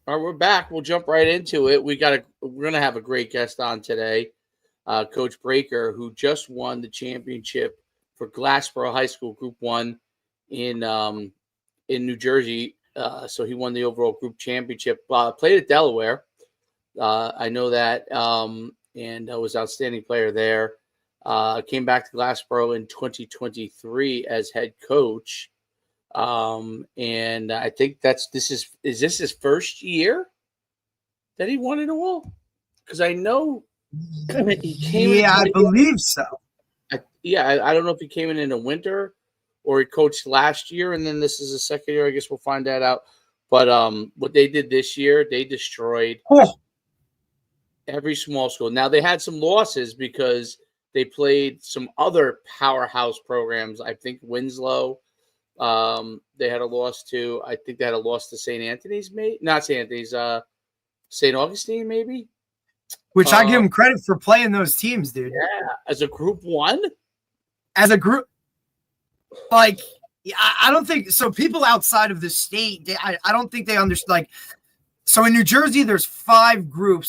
All right, we're back. We'll jump right into it. We're gonna have a great guest on today, Coach Breaker, who just won the championship for Glassboro High School Group 1 in New Jersey. So he won the overall group championship. Played at Delaware. I know that, and was outstanding player there. Came back to Glassboro in 2023 as head coach. And I think is this his first year that he won it all? Because I know he came in. Yeah, I believe so. I don't know if he came in the winter or he coached last year, and then this is the second year. I guess we'll find that out. But what they did this year, they destroyed every small school. Now, they had some losses because they played some other powerhouse programs. I think Winslow, they had a loss to. I think they had a loss to St. Anthony's, not St. Anthony's, St. Augustine, maybe. Which I give them credit for playing those teams, dude. Yeah, as a group 1. As a group, like, I don't think so. People outside of the state, I don't think they understand. Like, so in New Jersey, there's 5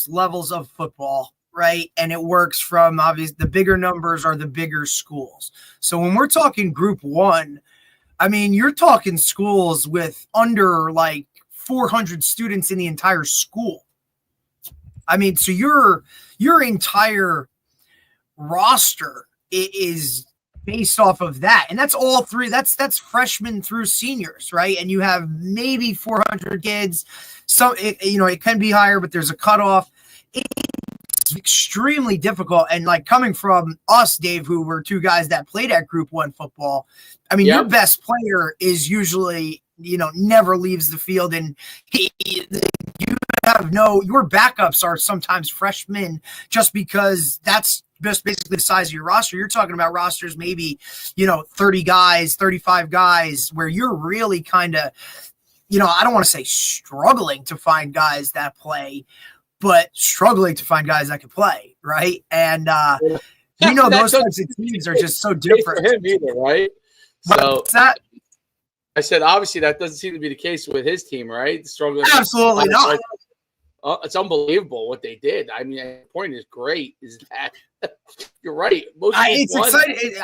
levels of football, right? And it works from obviously the bigger numbers are the bigger schools. So when we're talking group 1, I mean, you're talking schools with under like 400 students in the entire school. I mean, so your entire roster is based off of that. And that's all 3. That's freshmen through seniors, right? And you have maybe 400 kids. So, it can be higher, but there's a cutoff. It's extremely difficult. And like coming from us, Dave, who were 2 guys that played at Group 1 football, I mean, your best player is usually, never leaves the field. And your backups are sometimes freshmen just because that's just basically the size of your roster. You're talking about rosters, maybe, 30 guys, 35 guys, where you're really kind of, I don't want to say struggling to find guys that play, but struggling to find guys that can play, right? And those types of teams are just so different. For him either, right? So I said, obviously, that doesn't seem to be the case with his team, right? Struggling. Absolutely not. It's unbelievable what they did. I mean, the point is great. Is that you're right? It's exciting.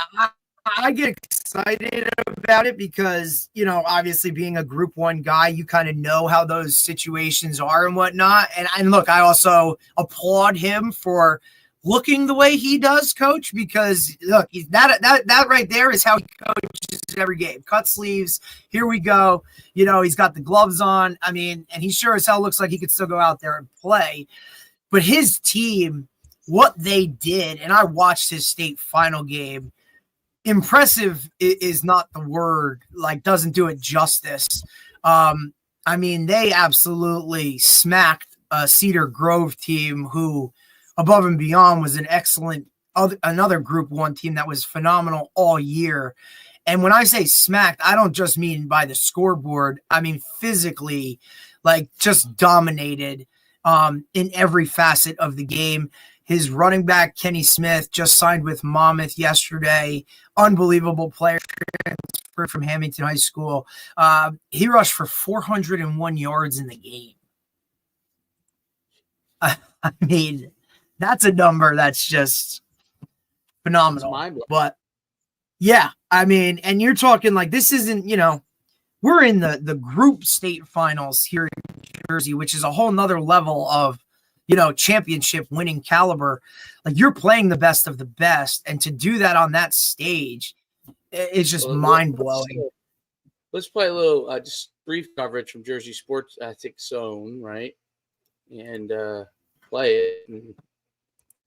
I get excited about it because, obviously being a Group 1 guy, you kind of know how those situations are and whatnot. And look, I also applaud him for looking the way he does, Coach, because look, that right there is how he coaches every game. Cut sleeves. Here we go. He's got the gloves on. I mean, and he sure as hell looks like he could still go out there and play. But his team, what they did, and I watched his state final game. Impressive is not the word, like doesn't do it justice. I mean, they absolutely smacked a Cedar Grove team who above and beyond was an excellent, another Group 1 team that was phenomenal all year. And when I say smacked, I don't just mean by the scoreboard. I mean, physically, like just dominated in every facet of the game. His running back, Kenny Smith, just signed with Monmouth yesterday. Unbelievable player from Hamilton High School. He rushed for 401 yards in the game. I mean, that's a number that's just phenomenal. But, yeah, I mean, and you're talking like this isn't, we're in the group state finals here in Jersey, which is a whole nother level of, championship winning caliber. Like you're playing the best of the best. And to do that on that stage, it's just mind blowing. Let's play a little, just brief coverage from Jersey Sports, I think Zone, right? And play it.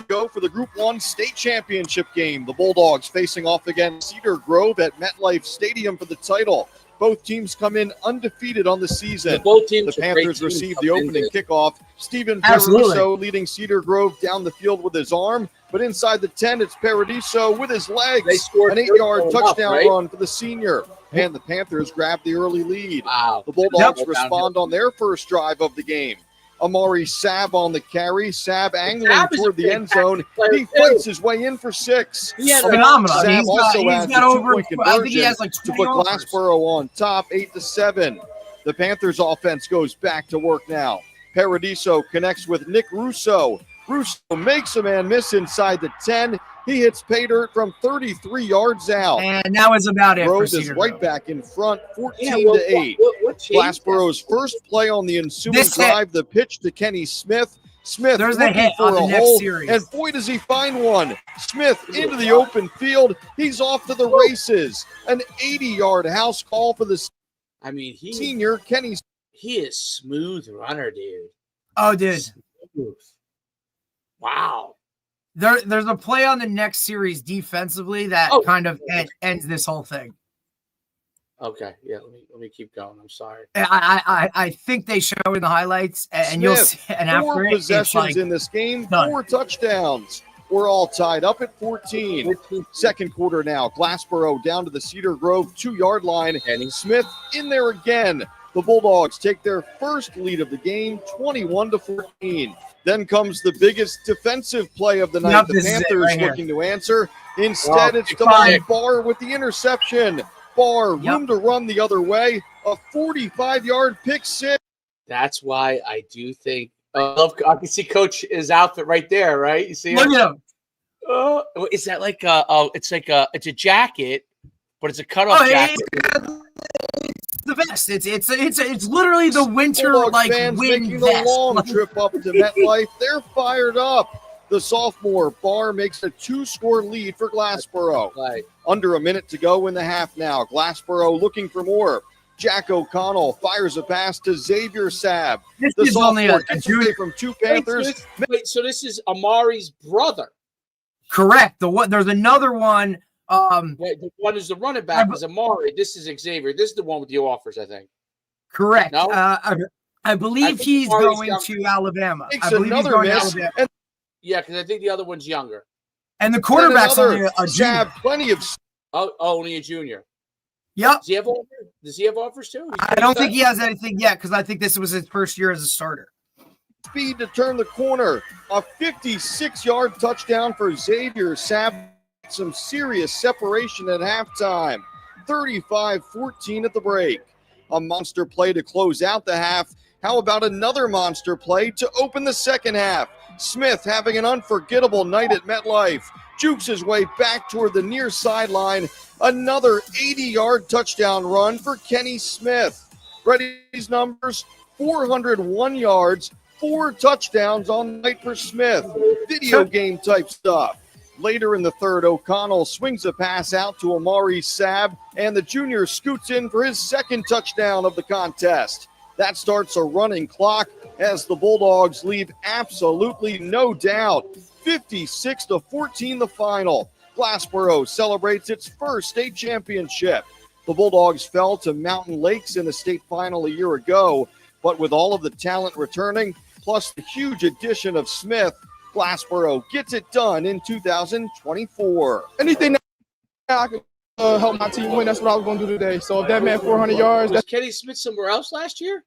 Go for the Group 1 state championship game. The Bulldogs facing off against Cedar Grove at MetLife Stadium for the title. Both teams come in undefeated on the season. The Panthers received the opening kickoff. Stephen Paradiso leading Cedar Grove down the field with his arm. But inside the 10, it's Paradiso with his legs. An 8-yard touchdown run for the senior. And the Panthers grab the early lead. Wow. The Bulldogs respond on their first drive of the game. Amari Saab on the carry. Saab angling toward the end zone. He fights his way in for 6. Phenomenal. Saab also adds a over, two-point I think he conversion has like to put Glassboro on top, 8-7. The Panthers offense goes back to work now. Paradiso connects with Nick Russo. Russo makes a man miss inside the 10. He hits pay dirt from 33 yards out. And that was about it. Grove for is Cedar right Grove. back in front, 14-8. Glassboro's first play on the ensuing drive, the pitch to Kenny Smith. Smith There's looking for a hole, and boy, does he find one. Smith into the open field. He's off to the races. An 80-yard house call for the senior Kenny. He is smooth runner, dude. Oh, dude. Smooth. Wow. There's a play on the next series defensively that kind of ends this whole thing. Okay, yeah. Let me keep going. I'm sorry. I think they show in the highlights, and Smith, you'll see. And after 4 possessions in this game, 4 touchdowns. We're all tied up at 14. Second quarter now. Glassboro down to the Cedar Grove 2-yard line. And Smith in there again. The Bulldogs take their first lead of the game, 21-14. Then comes the biggest defensive play of the night. The Panthers looking to answer. Instead, it's Devon Barr with the interception. Barr, room to run the other way. A 45-yard pick six. That's why I do think I can see Coach's outfit right there, right? You see Look at him. Is that like it's a jacket, but it's a cutoff jacket. It's the best. It's literally the winter Bulldog fans wind making vest. the long trip up to MetLife. They're fired up. The sophomore Barr makes a 2-score lead for Glassboro. Right. Under a minute to go in the half now. Glassboro looking for more. Jack O'Connell fires a pass to Xavier Sabb. The sophomore gets away from 2 Panthers. So this is Amari's brother. Correct. There's another one. The one is the running back is Amari. This is Xavier. This is the one with the offers, I think. Correct. No? I believe he's going to Alabama. I believe he's going to Alabama. Yeah, because I think the other one's younger. And the quarterback's only a junior. Plenty of. Only a junior. Yep. Does he have offers too? I don't think he has anything yet because I think this was his first year as a starter. Speed to turn the corner. A 56-yard touchdown for Xavier Sabb. Some serious separation at halftime. 35-14 at the break. A monster play to close out the half. How about another monster play to open the second half? Smith having an unforgettable night at MetLife. Jukes his way back toward the near sideline. Another 80-yard touchdown run for Kenny Smith. Ready's numbers, 401 yards, 4 touchdowns on the night for Smith. Video game type stuff. Later in the third, O'Connell swings a pass out to Amari Sabb, and the junior scoots in for his second touchdown of the contest. That starts a running clock as the Bulldogs leave absolutely no doubt. 56-14 the final. Glassboro celebrates its first state championship. The Bulldogs fell to Mountain Lakes in the state final a year ago, but with all of the talent returning, plus the huge addition of Smith, Glassboro gets it done in 2024. Anything that I could help my team win, that's what I was going to do today. So if that meant 400 yards. Was Kenny Smith somewhere else last year?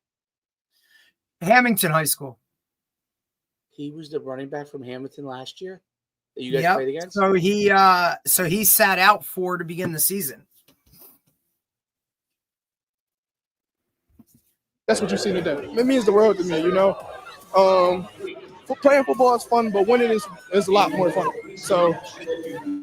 Hamilton High School. He was the running back from Hamilton last year that you guys played against? So he sat out to begin the season. That's what you see today. It means the world to me, you know. Playing football is fun, but winning is a lot more fun. So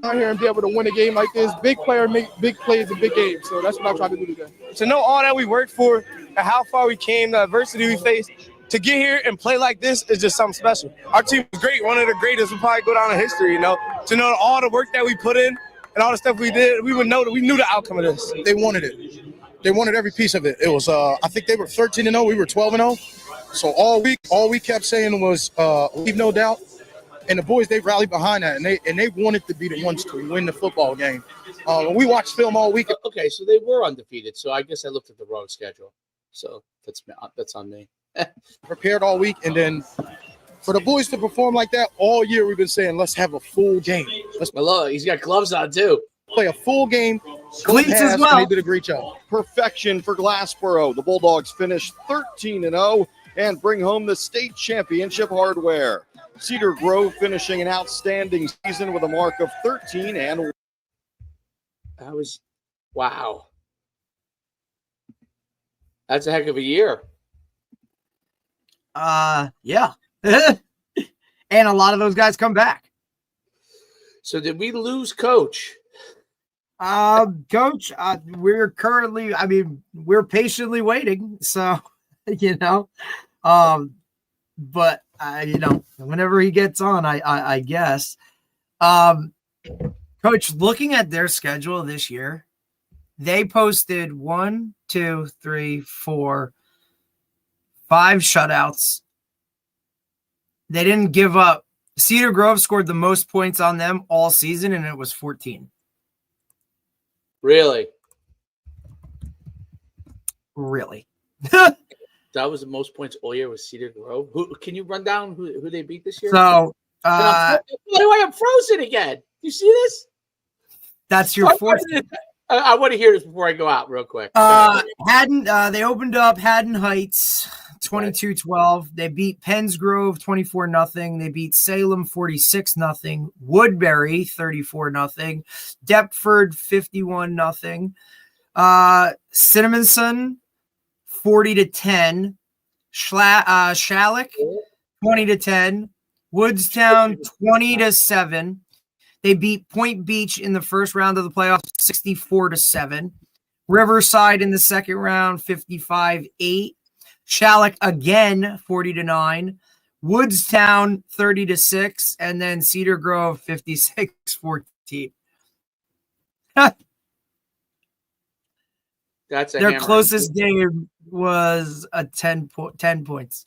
out here and be able to win a game like this, big player make big plays in big games. So that's what I try to do today. To know all that we worked for and how far we came, the adversity we faced, to get here and play like this is just something special. Our team was great, one of the greatest. We'll probably go down in history, you know. To know all the work that we put in and all the stuff we did, we would know that we knew the outcome of this. They wanted it. They wanted every piece of it. It was, I think they were 13-0. We were 12-0. So all we kept saying was leave no doubt. And the boys, they rallied behind that, and they wanted to be the ones to win the football game. We watched film all week. Okay, so they were undefeated. So I guess I looked at the wrong schedule. So that's on me. Prepared all week, and then for the boys to perform like that all year, we've been saying let's have a full game. He's got gloves on too. Play a full game. Cleats as well. They did a great job. Perfection for Glassboro. The Bulldogs finish 13-0 and bring home the state championship hardware. Cedar Grove finishing an outstanding season with a mark of 13-1. Wow. That's a heck of a year. Yeah. And a lot of those guys come back. So did we lose Coach? Coach, we're currently, we're patiently waiting. So, but whenever he gets on, I guess, Coach, looking at their schedule this year, they posted 1, 2, 3, 4, 5 shutouts. They didn't give up. Cedar Grove scored the most points on them all season, and it was 14. Really? That was the most points all year with Cedar Grove. Who can you run down who they beat this year? So, why do I am frozen again? You see this? That's your fourth. I want to hear this before I go out real quick. They opened up Haddon Heights 22-12. They beat Penns Grove 24-0. They beat Salem 46-0. Woodbury 34-0. Deptford 51-0. Cinnamonson 40-10. Shalleck 20-10. Woodstown 20-7. They beat Point Beach in the first round of the playoffs 64-7. Riverside in the second round 55-8. Shalleck again 40-9. Woodstown 30-6, and then Cedar Grove 56-14. That's their closest game was a 10 points.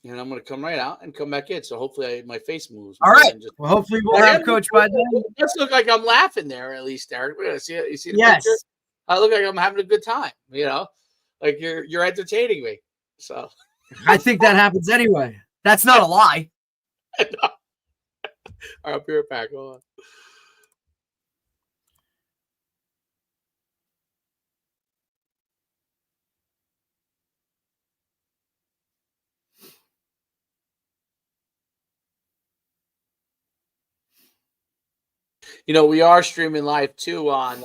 And I'm going to come right out and come back in. So hopefully my face moves. All right. Well, hopefully we'll have Coach by then. It does look like I'm laughing there, at least, Derek. We're gonna see it. You see the yes. picture? I look like I'm having a good time. Like you're entertaining me. So I think that happens anyway. That's not a lie. All right, I'll be right back. Hold on. We are streaming live too on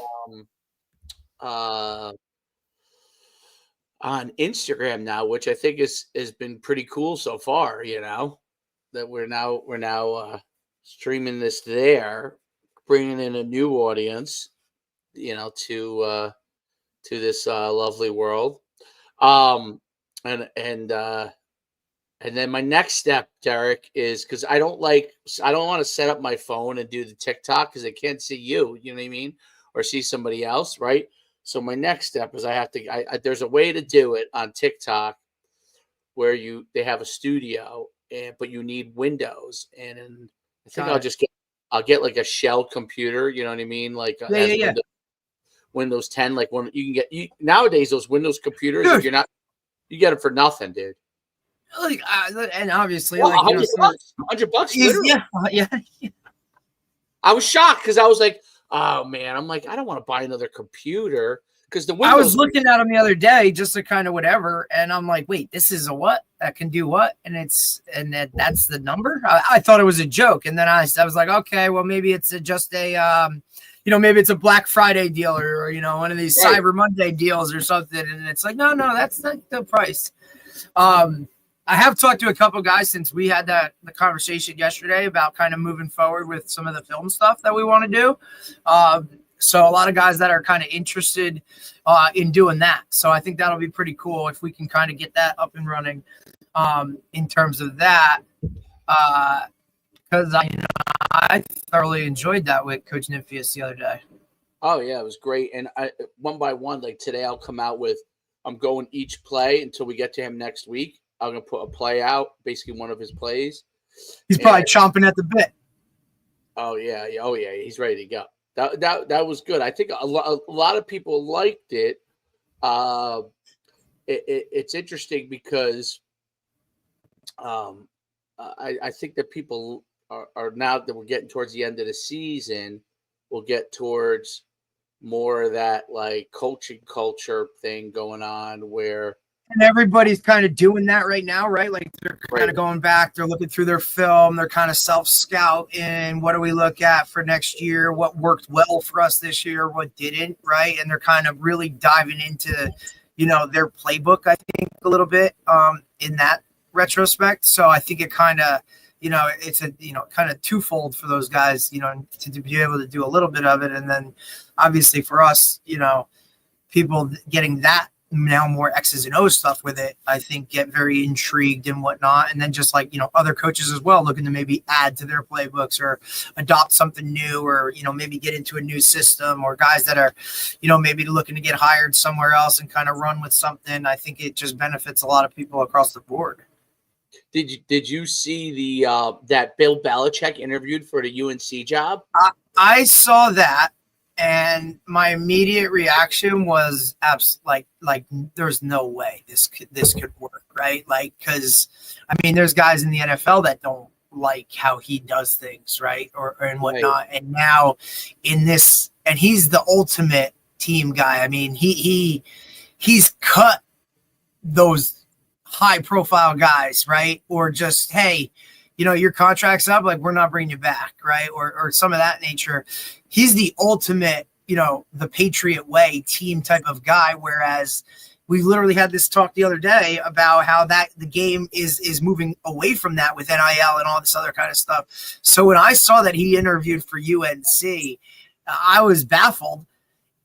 Instagram now, which I think has been pretty cool so far. That we're now streaming this there, bringing in a new audience, to this lovely world. And then my next step, Derek, is because I don't want to set up my phone and do the TikTok because I can't see you, you know what I mean? Or see somebody else, right? So my next step is there's a way to do it on TikTok where they have a studio but you need windows. And I think I'll get like a shell computer, you know what I mean? Like Windows 10, like one you can get nowadays those Windows computers, if you get them for nothing, dude. And obviously, $100. Yeah. I was shocked because I was like, "Oh man!" I'm like, I don't want to buy another computer because I was looking at them the other day just to kind of whatever, and I'm like, "Wait, this is a what that can do what?" And that's the number. I thought it was a joke, and then I was like, "Okay, well maybe it's just a maybe it's a Black Friday deal or one of these Cyber Monday deals or something." And it's like, no, that's not the price. I have talked to a couple guys since we had the conversation yesterday about kind of moving forward with some of the film stuff that we want to do. So a lot of guys that are kind of interested in doing that. So I think that'll be pretty cool if we can kind of get that up and running in terms of that. Because I thoroughly enjoyed that with Coach Nymphius the other day. Oh, yeah, it was great. And one by one, like today I'll come out with I'm going each play until we get to him next week. I'm going to put a play out, basically one of his plays. He's probably chomping at the bit. Oh, yeah. He's ready to go. That was good. I think a lot of people liked it. It's interesting because I think that people are now that we're getting towards the end of the season, we'll get towards more of that like coaching culture thing going on where – and everybody's kind of doing that right now, right? Like they're kind of going back, they're looking through their film, they're kind of self-scouting. What do we look at for next year? What worked well for us this year? What didn't, right? And they're kind of really diving into, their playbook, I think, a little bit in that retrospect. So I think it kind of, it's a, kind of twofold for those guys, to be able to do a little bit of it. And then obviously for us, people getting that now more X's and O's stuff with it, I think get very intrigued and whatnot. And then just like, other coaches as well, looking to maybe add to their playbooks or adopt something new, or, maybe get into a new system, or guys that are, maybe looking to get hired somewhere else and kind of run with something. I think it just benefits a lot of people across the board. Did you see the that Bill Belichick interviewed for the UNC job? I saw that. And my immediate reaction was like there's no way this could work, right? Like, because there's guys in the NFL that don't like how he does things, right, or and whatnot. Right. And now in this, and he's the ultimate team guy. He's cut those high profile guys, right, or just hey, your contract's up, like we're not bringing you back, right, or some of that nature. He's the ultimate, the Patriot way team type of guy. Whereas we literally had this talk the other day about how that the game is moving away from that with NIL and all this other kind of stuff. So when I saw that he interviewed for UNC, I was baffled.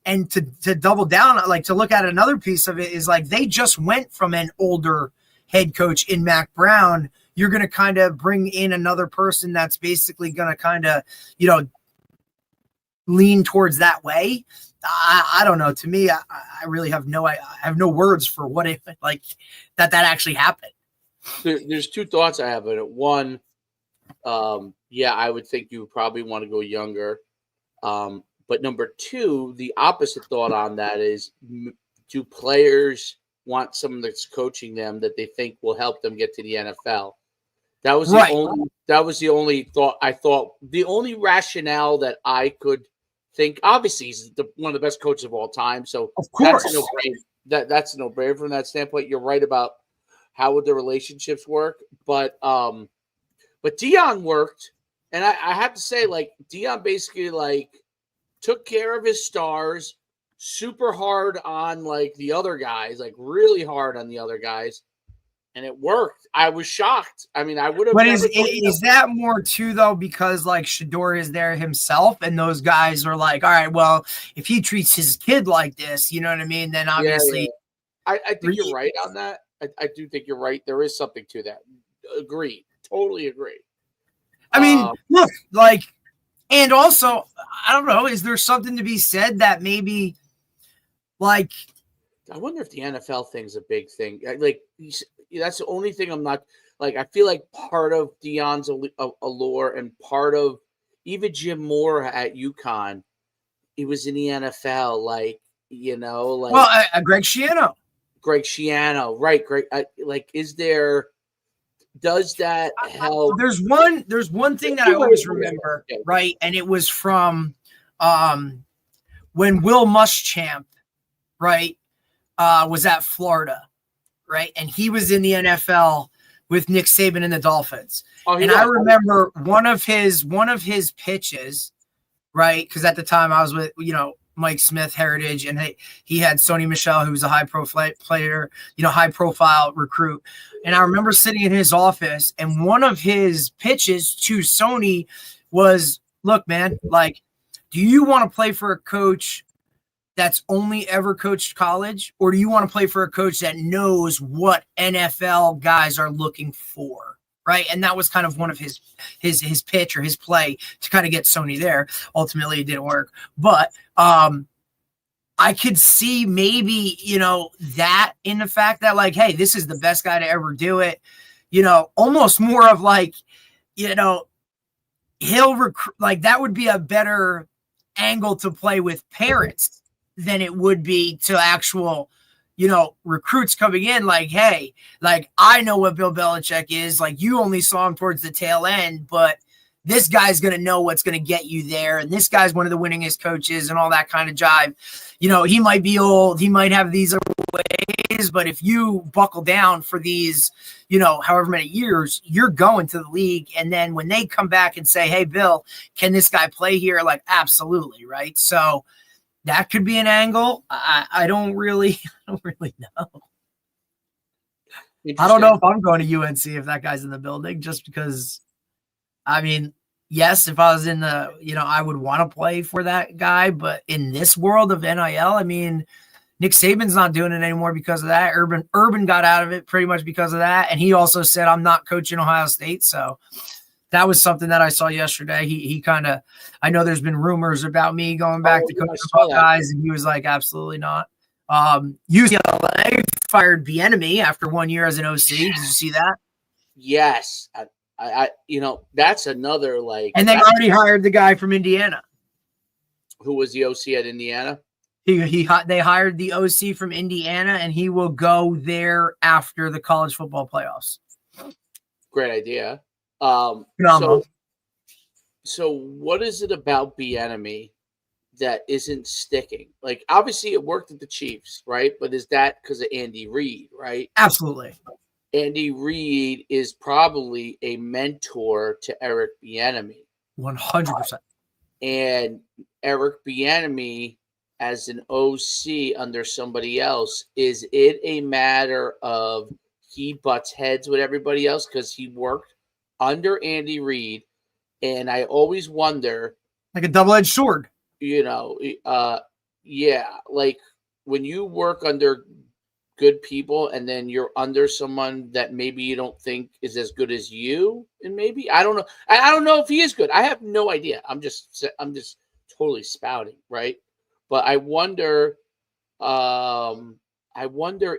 And to double down, like to look at another piece of it is like they just went from an older head coach in Mac Brown. You're going to kind of bring in another person that's basically going to kind of, lean towards that way. I don't know. To me, I really have I have no words for what it like that actually happened. There's two thoughts I have in it. One, I would think you would probably want to go younger. But number two, the opposite thought on that is, do players want someone that's coaching them that they think will help them get to the NFL? That was the only thought I thought. The only rationale that I could think. Obviously, he's one of the best coaches of all time. So of course, that's a no-brainer. That's a no-brainer from that standpoint. You're right about how would the relationships work, but Deion worked, and I have to say, like, Deion basically like took care of his stars, super hard on like the other guys, like really hard on the other guys. And it worked. I was shocked. I would have. But is that more too though? Because like Shador is there himself, and those guys are like, all right, well, if he treats his kid like this, you know what I mean? Then obviously, I think you're right on that. I do think you're right. There is something to that. Agree. Totally agree. Look, like, and also, I don't know. Is there something to be said that maybe, like, I wonder if the NFL thing's a big thing. Like, that's the only thing I'm not like. I feel like part of Deion's allure and part of even Jim Moore at UConn, he was in the NFL. Like, Greg Schiano, right? Greg, does that help? There's one thing that I always remember, right? And it was from when Will Muschamp, right, was at Florida. Right. And he was in the NFL with Nick Saban and the Dolphins. I remember one of his pitches, right? Because at the time I was with, Mike Smith Heritage, and he had Sony Michel, who was a high profile recruit. And I remember sitting in his office, and one of his pitches to Sony was, look, man, like, do you want to play for a coach that's only ever coached college, or do you want to play for a coach that knows what NFL guys are looking for? Right. And that was kind of one of his pitch or his play to kind of get Sony there. Ultimately, it didn't work. But I could see maybe, that in the fact that, like, hey, this is the best guy to ever do it. Almost more of like, he'll recruit, like, that would be a better angle to play with parents than it would be to actual, recruits coming in. Like, hey, like, I know what Bill Belichick is. Like, you only saw him towards the tail end, but this guy's going to know what's going to get you there. And this guy's one of the winningest coaches and all that kind of jive. He might be old. He might have these other ways, but if you buckle down for these, however many years, you're going to the league. And then when they come back and say, hey, Bill, can this guy play here? Like, absolutely. Right. So that could be an angle. I don't really know. I don't know if I'm going to UNC if that guy's in the building, just because, I mean, yes, if I was in the, I would want to play for that guy. But in this world of NIL, I mean, Nick Saban's not doing it anymore because of that. Urban got out of it pretty much because of that. And he also said, I'm not coaching Ohio State. So that was something that I saw yesterday. He kind of, I know there's been rumors about me going back to coaching guys, and he was like, absolutely not. UCLA fired Bieniemy after 1 year as an OC. Did you see that? Yes. I that's another and they already hired the guy from Indiana. Who was the OC at Indiana? They hired the OC from Indiana, and he will go there after the college football playoffs. Great idea. Phenomenal. So what is it about Bieniemy that isn't sticking? Like, obviously it worked at the Chiefs, right? But is that because of Andy Reid, right? Absolutely. Andy Reid is probably a mentor to Eric Bieniemy. 100%. And Eric Bieniemy as an OC under somebody else, is it a matter of he butts heads with everybody else because he worked under Andy Reid? And I always wonder, like a double-edged sword. Yeah, like when you work under good people and then you're under someone that maybe you don't think is as good as you, and maybe I don't know. I don't know if he is good. I have no idea. I'm just totally spouting, right? But I wonder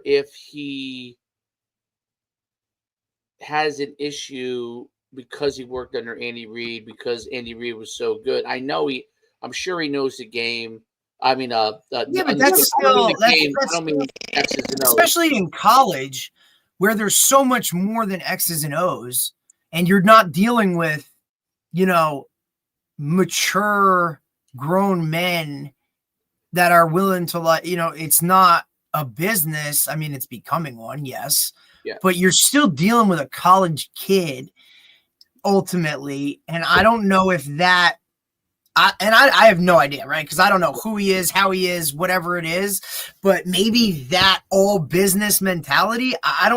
if he has an issue because he worked under Andy Reid, because Andy Reid was so good. I'm sure he knows the game. I mean, but that's still, especially in college, where there's so much more than X's and O's, and you're not dealing with, mature grown men that are willing to it's not a business. I mean, it's becoming one, yes, but you're still dealing with a college kid ultimately. And I don't know if that, I have no idea, right? Because I don't know who he is, how he is, whatever it is, but maybe that all business mentality, I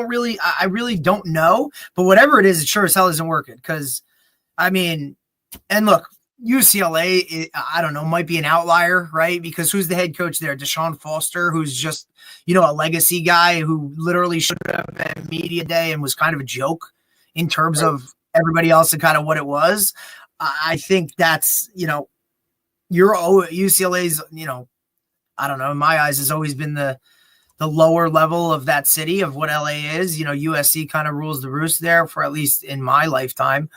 really don't know, but whatever it is, it sure as hell isn't working. Because I mean, and look, UCLA, I don't know, might be an outlier, right? Because who's the head coach there? Deshaun Foster, who's just, a legacy guy who literally showed up at media day and was kind of a joke in terms of everybody else and kind of what it was. I think that's, UCLA's, I don't know, in my eyes has always been the lower level of that city of what LA is. USC kind of rules the roost there for at least in my lifetime.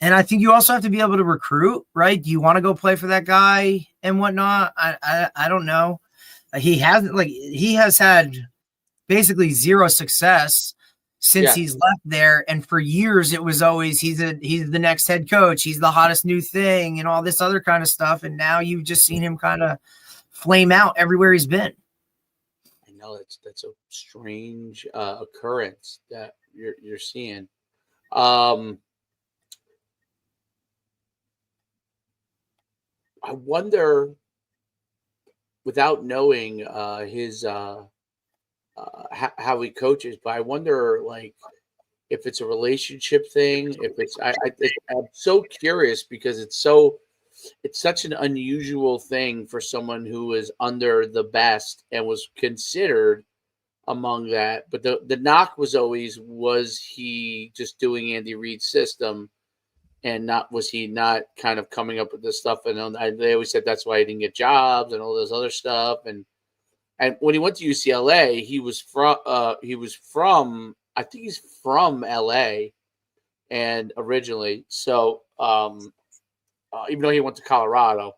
And I think you also have to be able to recruit, right? Do you want to go play for that guy and whatnot? I don't know. He has had basically zero success since he's left there. And for years it was always, he's the next head coach. He's the hottest new thing and all this other kind of stuff. And now you've just seen him kind of flame out everywhere he's been. I know that's a strange occurrence that you're seeing. I wonder, without knowing his how he coaches, but I wonder if it's a relationship thing. If it's, I'm so curious because it's such an unusual thing for someone who is under the best and was considered among that. But the knock was always, was he just doing Andy Reid's system? And was he not kind of coming up with this stuff? And they always said that's why he didn't get jobs and all this other stuff. And when he went to UCLA, he was from I think he's from LA, and originally. So even though he went to Colorado,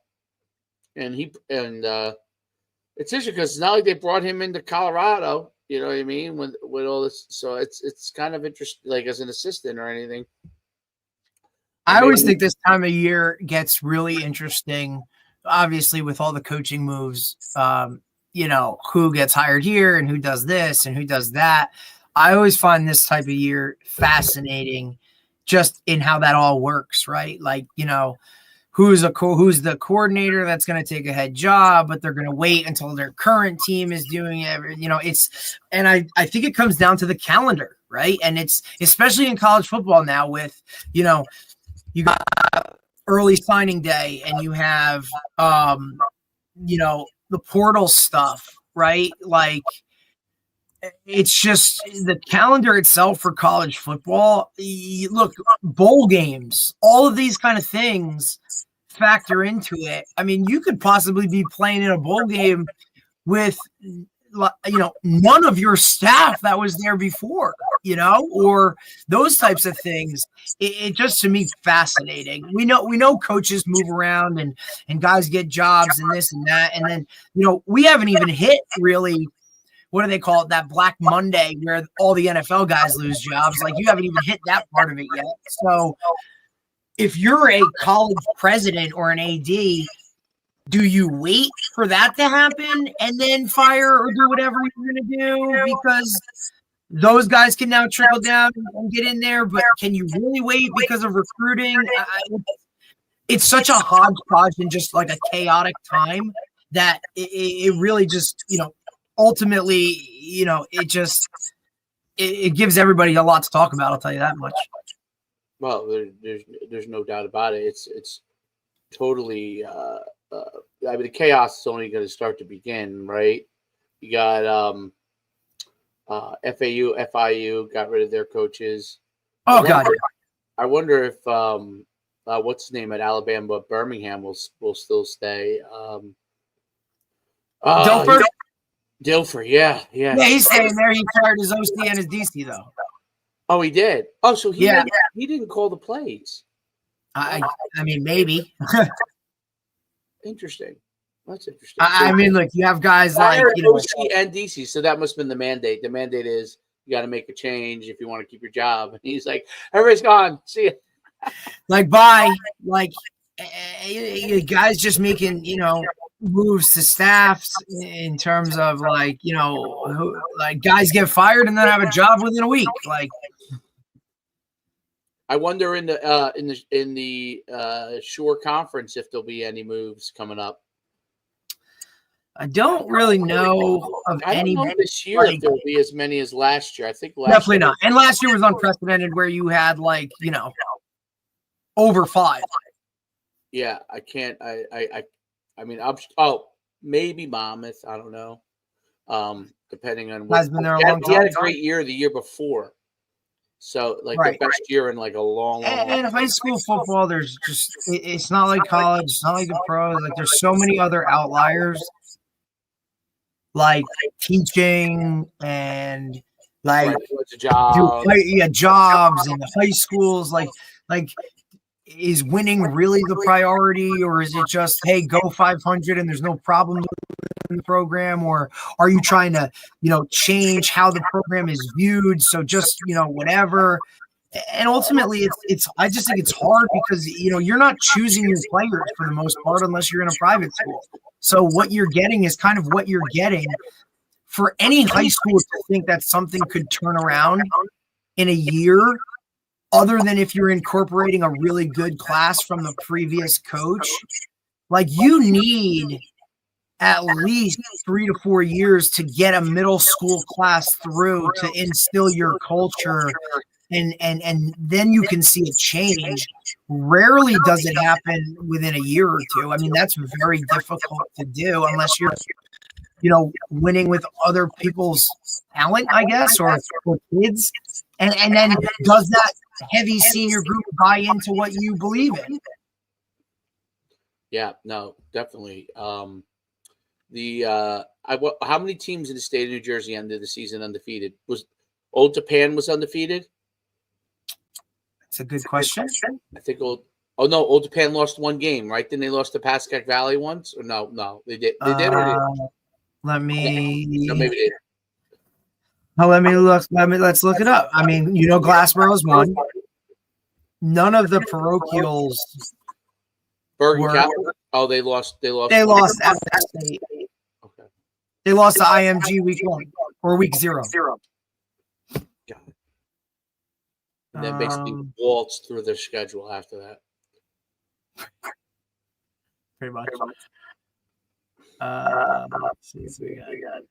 and it's interesting because it's not like they brought him into Colorado. You know what I mean? With all this, so it's kind of interesting, like as an assistant or anything. I always think this time of year gets really interesting, obviously, with all the coaching moves, who gets hired here and who does this and who does that. I always find this type of year fascinating just in how that all works, right? Like, who's the coordinator that's going to take a head job, but they're going to wait until their current team is doing it. And I think it comes down to the calendar, right? And it's especially in college football now with, you got early signing day and you have, the portal stuff, right? Like, it's just the calendar itself for college football. Look, bowl games, all of these kind of things factor into it. I mean, you could possibly be playing in a bowl game with, none of your staff that was there before, or those types of things. It just, to me, fascinating. We know coaches move around and guys get jobs and this and that. And then, we haven't even hit really, what do they call it? That Black Monday where all the NFL guys lose jobs. Like, you haven't even hit that part of it yet. So if you're a college president or an AD, do you wait for that to happen and then fire or do whatever you're going to do? Because those guys can now trickle down and get in there. But can you really wait because of recruiting? It's such a hodgepodge and just like a chaotic time that it really just, ultimately, it gives everybody a lot to talk about. I'll tell you that much. Well, there's no doubt about it. It's totally. The chaos is only going to start to begin, right? You got FAU, FIU got rid of their coaches. Oh God! I wonder if what's his name at Alabama, Birmingham will still stay. Dilfer, yeah. Yeah, he's staying there. He fired his OC and his DC though. Oh, he did. Oh, so he didn't call the plays. I mean, maybe. Interesting. That's interesting. I mean, look, you have guys like OC and DC, so that must have been the mandate. The mandate is you got to make a change if you want to keep your job. And he's like, everybody's gone. See ya. Like, bye. Like, guys just making moves to staffs in terms of like guys get fired and then have a job within a week. Like, I wonder in the Shore Conference if there'll be any moves coming up. I don't really know of any this year. If there'll be as many as last year. I think definitely not. And last year was unprecedented, where you had over 5. Yeah, I can't. I mean, maybe Monmouth. I don't know. Depending on what. Has been there a long time. He had a great year the year before. So, the best year in a long time. And high school football, there's just it's not like college. It's not like the pros. Like, there's so many other outliers, like teaching and jobs and the high schools. Like. Is winning really the priority, or is it just, hey, go 500 and there's no problem in the program? Or are you trying to, change how the program is viewed? So just, whatever. And ultimately I just think it's hard because, you're not choosing your players for the most part, unless you're in a private school. So what you're getting is kind of what you're getting. For any high school to think that something could turn around in a year, other than if you're incorporating a really good class from the previous coach, like, you need at least 3 to 4 years to get a middle school class through to instill your culture. And then you can see a change. Rarely does it happen within a year or two. I mean, that's very difficult to do unless you're, winning with other people's talent, I guess, or kids. And then does that heavy senior group buy into what you believe in? Yeah, no, definitely. How many teams in the state of New Jersey ended the season undefeated? Was Old Japan was undefeated? That's a good question. I think Old Japan lost one game, right? Then they lost to Pascack Valley once, or no, they did. They did. Let me. No, maybe they did. Let me look. Let's look it up. I mean, Glassboro's won. None of the parochials. Bergen Catholic. Oh, they lost. They lost at the state. Okay. They lost to IMG week 1 or week 0. Got it. And then basically waltzed through their schedule after that. pretty much. Let's see if we got.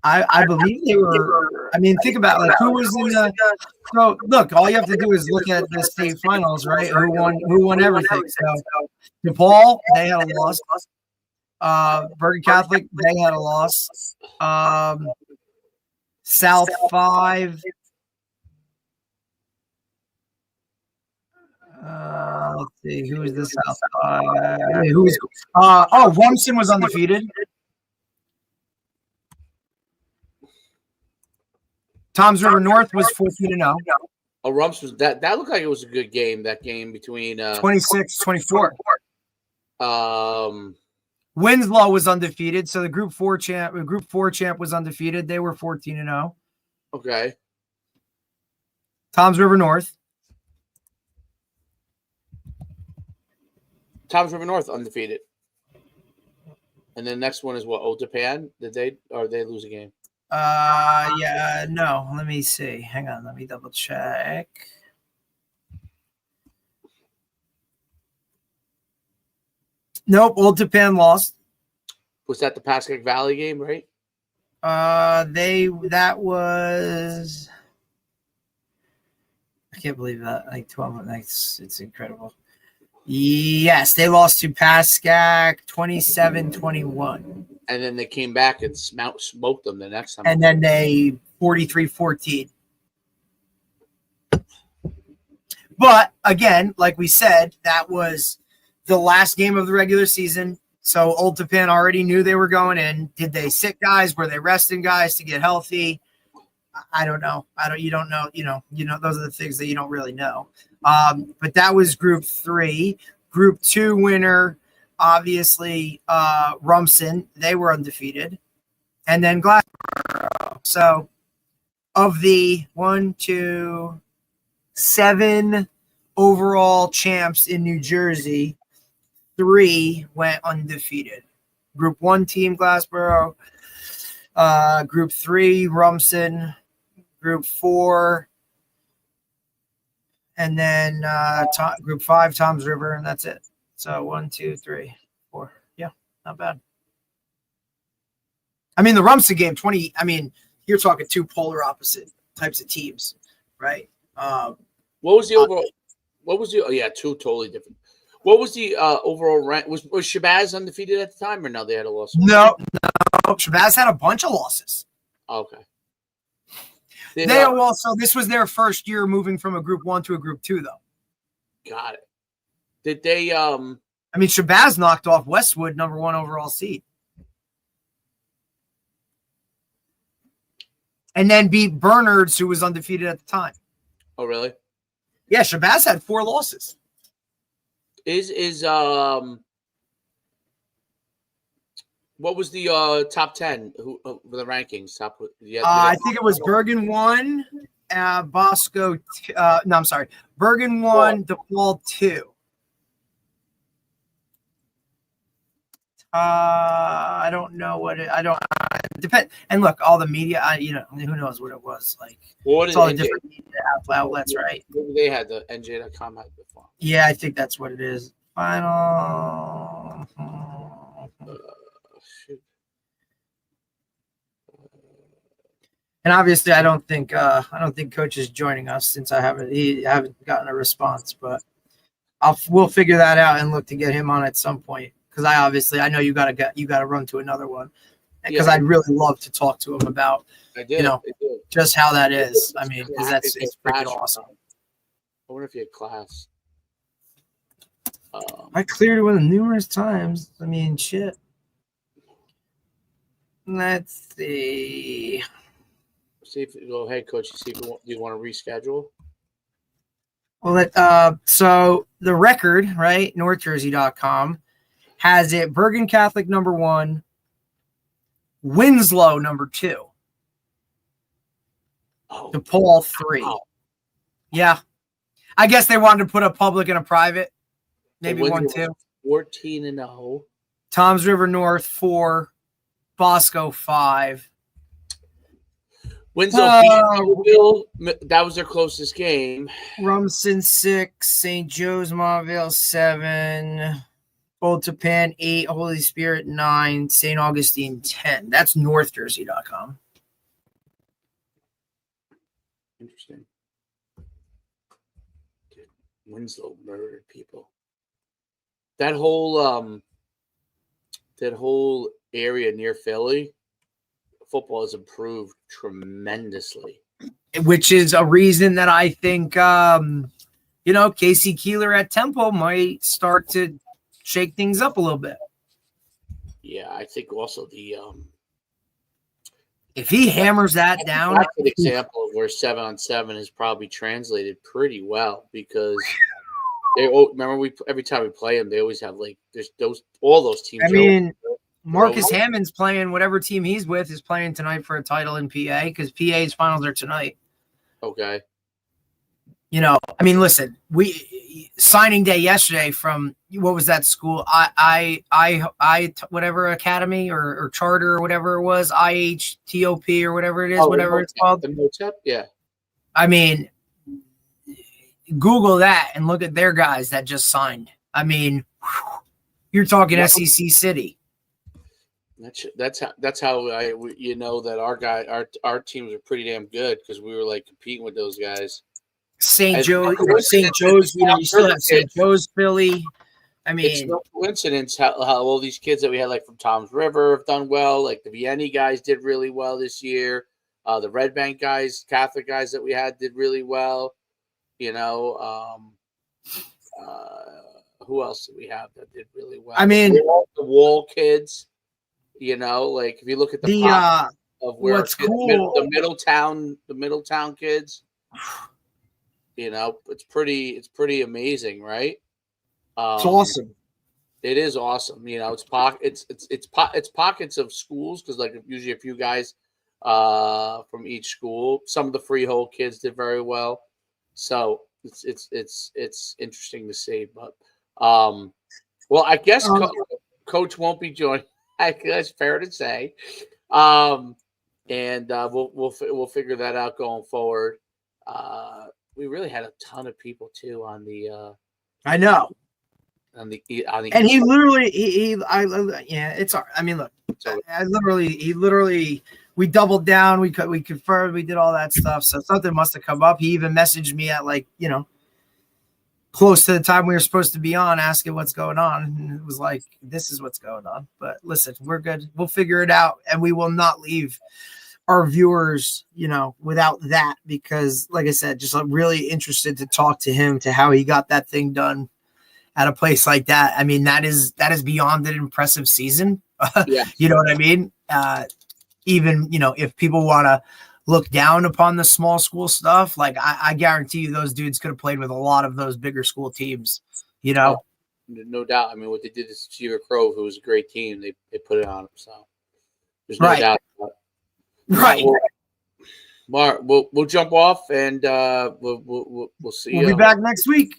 I believe they were. I mean, think about who was in the. So look, all you have to do is look at the state finals, right? Who won everything? So DePaul, they had a loss. Bergen Catholic, they had a loss. South 5. Let's see, who is the South 5? Who is? Rumson was undefeated. Toms River North was 14-0. Oh, Rumps was that looked like it was a good game. That game between 26-24. Winslow was undefeated, so the Group 4 champ was undefeated. They were 14-0. Okay. Toms River North. Toms River North undefeated. And then the next one is what? Otapan? Did they lose a game? No. Let me see. Hang on. Let me double check. Nope. Otapan lost. Was that the Pascack Valley game, right? That was. I can't believe that. Like 12 nights. It's incredible. Yes, they lost to Pascack 27-21. And then they came back and smoked them the next time. And then they 43-14. But again, like we said, that was the last game of the regular season. So Old Japan already knew they were going in. Did they sit guys? Were they resting guys to get healthy? I don't know. You don't know. You know, those are the things that you don't really know. But that was Group 3. Group 2 winner, obviously, Rumson. They were undefeated. And then Glassboro. So of the 7 overall champs in New Jersey, 3 went undefeated. Group 1 team, Glassboro. Group 3, Rumson. Group 4, and then Group 5, Toms River, and that's it. So 1, 2, 3, 4. Yeah, not bad. I mean, the Rumson game, 20. I mean, you're talking 2 polar opposite types of teams, right? What was the overall? What was the? Oh yeah, 2 totally different. What was the overall rank? Was Shabazz undefeated at the time, or no? They had a loss. No. Shabazz had a bunch of losses. Okay. They also, this was their first year moving from a Group 1 to a Group 2, though. Got it. Did they? I mean, Shabazz knocked off Westwood, number 1 overall seed, and then beat Bernards, who was undefeated at the time. Oh, really? Yeah, Shabazz had 4 losses. What was the top 10? Who for the rankings? I think it was Bergen 1, Bosco. No, I'm sorry. Bergen 1, DePaul 2. I don't know what it. I don't depend. And look, all the media. Who knows what it was like. It's all the different media outlets, right? Maybe they had the NJ.com had before. Yeah, I think that's what it is. Final. And obviously, I don't think Coach is joining us since I haven't gotten a response. But we'll figure that out and look to get him on at some point, because I know you gotta run to another one, because I'd really love to talk to him about just how that is. I mean, because it's freaking awesome. I wonder if he had class. I cleared it with him numerous times. I mean, shit. Let's see. See if go ahead, Coach. See if you want to reschedule. Well, so the record, right? NorthJersey.com has it Bergen Catholic number 1, Winslow number 2, DePaul 3. Wow. Yeah, I guess they wanted to put a public and a private, maybe 1, 2. 14-0. Toms River North 4, Bosco 5. Winslow that was their closest game. Rumson 6, St. Joe's Montvale 7, Old Tappan 8, Holy Spirit 9, St. Augustine 10. That's northjersey.com. Interesting. Dude, Winslow murdered people. That whole area near Philly, football has improved tremendously. Which is a reason that I think, Casey Keeler at Temple might start to shake things up a little bit. Yeah, I think also the if he hammers that down, that's an example of where 7-on-7 is probably translated pretty well because remember every time we play them, they always have there's all those teams. I mean, Marcus Hammond's playing whatever team he's with is playing tonight for a title in PA because PA's finals are tonight. Okay. Listen, we signing day yesterday from what was that school? I whatever academy or charter or whatever it was, IHTOP or whatever it is, whatever it's called. The MOTEP, yeah. I mean, Google that and look at their guys that just signed. I mean, you're talking SEC City. That's how that our teams are pretty damn good because we were competing with those guys. St. Joe's, you still have St. Joe's, Philly. I mean, it's no coincidence how all these kids that we had from Tom's River have done well. Like the Vienna guys did really well this year. The Red Bank guys, Catholic guys that we had did really well. Who else do we have that did really well? I mean, the Wall kids. If you look at the pop of where what's cool, the Middletown kids. It's pretty amazing, right? It's awesome. It is awesome. It's pockets of schools because usually a few guys from each school. Some of the Freehold kids did very well, so it's interesting to see. But I guess Coach won't be joining. I guess fair to say, and we'll figure that out going forward. We really had a ton of people too on the. I know. And he literally, it's all right. I mean, look, he literally, we doubled down, we confirmed, we did all that stuff. So something must have come up. He even messaged me at close to the time we were supposed to be on, asking what's going on. And it was this is what's going on. But listen, we're good. We'll figure it out, and we will not leave our viewers, without that, because like I said, just really interested to talk to him to how he got that thing done at a place like that. I mean, that is beyond an impressive season. Yeah. You know what I mean? Even, if people want to look down upon the small school stuff, I guarantee you those dudes could have played with a lot of those bigger school teams, No doubt. I mean, what they did to Cedar Grove, who was a great team, they put it on them. So there's no doubt about it. Right. Mark, we'll jump off and we'll see you. We'll be back next week.